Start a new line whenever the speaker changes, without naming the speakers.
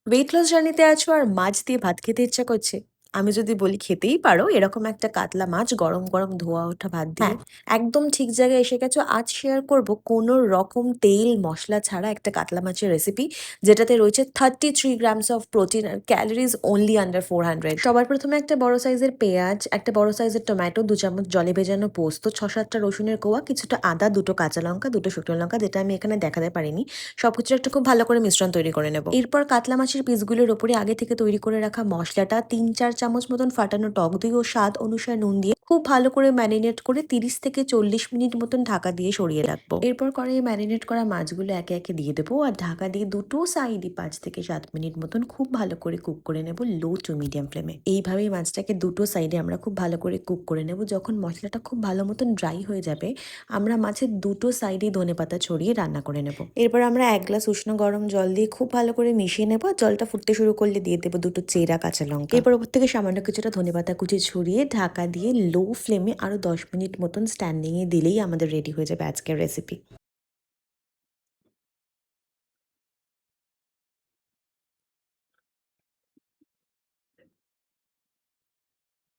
Weight loss জার্নিতে আছো আর মাছ দিয়ে ভাত খেতে ইচ্ছা করছে। আমি যদি বলি খেতেই পারো এরকম একটা কাতলা মাছ গরম গরম ধোয়া ওঠা ভাত দিয়ে, একদম ঠিক জায়গায় এসে গেছো। আজ শেয়ার করব কোনো রকম তেল মশলা ছাড়া একটা কাতলা মাছের রেসিপি, যেটাতে রয়েছে 33 গ্রামস অফ প্রোটিন আর ক্যালোরিজ অনলি আন্ডার 400। সবার প্রথমে একটা বড় সাইজের পেঁয়াজ, একটা বড় সাইজের টমেটো, 2 চামচ জলে ভেজানো পোস্ত, 6-7টা রসুনের কোয়া, কিছুটা আদা, 2টো কাঁচা লঙ্কা, 2টো শুকনো লঙ্কা, যেটা আমি এখানে দেখাতে পারিনি। সবকিছু একটা খুব ভালো করে মিশ্রণ তৈরি করে নেব। এরপর কাতলা মাছের পিসগুলোর ওপরে আগে থেকে তৈরি করে রাখা মশলাটা, 3-4 চামচ মতন ফাটানো টক দই ও স্বাদ অনুসারে নুন দিয়ে খুব ভালো করে ম্যারিনেট করে 30 থেকে 40 মিনিট মতন ঢাকা দিয়ে সরিয়ে রাখবো। এরপর কড়াইয়ে ম্যারিনেট করা মাছগুলো একে একে দিয়ে দেবো আর ঢাকা দিয়ে দুটো সাইডই 5 থেকে 7 মিনিট মতন খুব ভালো করে কুক করে নেব লো টু মিডিয়াম ফ্লেমে। এইভাবেই মাছটাকে দুটো সাইডে আমরা খুব ভালো করে কুক করে নেব। যখন মশলাটা খুব ভালো মতন ড্রাই হয়ে যাবে, আমরা মাছের দুটো সাইডে ধনেপাতা ছড়িয়ে রান্না করে নেব। এরপর আমরা 1 গ্লাস উষ্ণ গরম জল দিয়ে খুব ভালো করে মিশিয়ে নেব। জলটা ফুটতে শুরু করলে দিয়ে দেবো 2টো চেরা কাঁচা লঙ্কা। এরপর ওপর থেকে সামান্য কিছুটা ধনেপাতা কুচি ছড়িয়ে ঢাকা দিয়ে লো ফ্লেমে আরো 10 মিনিট মতন স্ট্যান্ডিং এ দিলেই আমাদের রেডি হয়ে যাবে আজকের রেসিপি।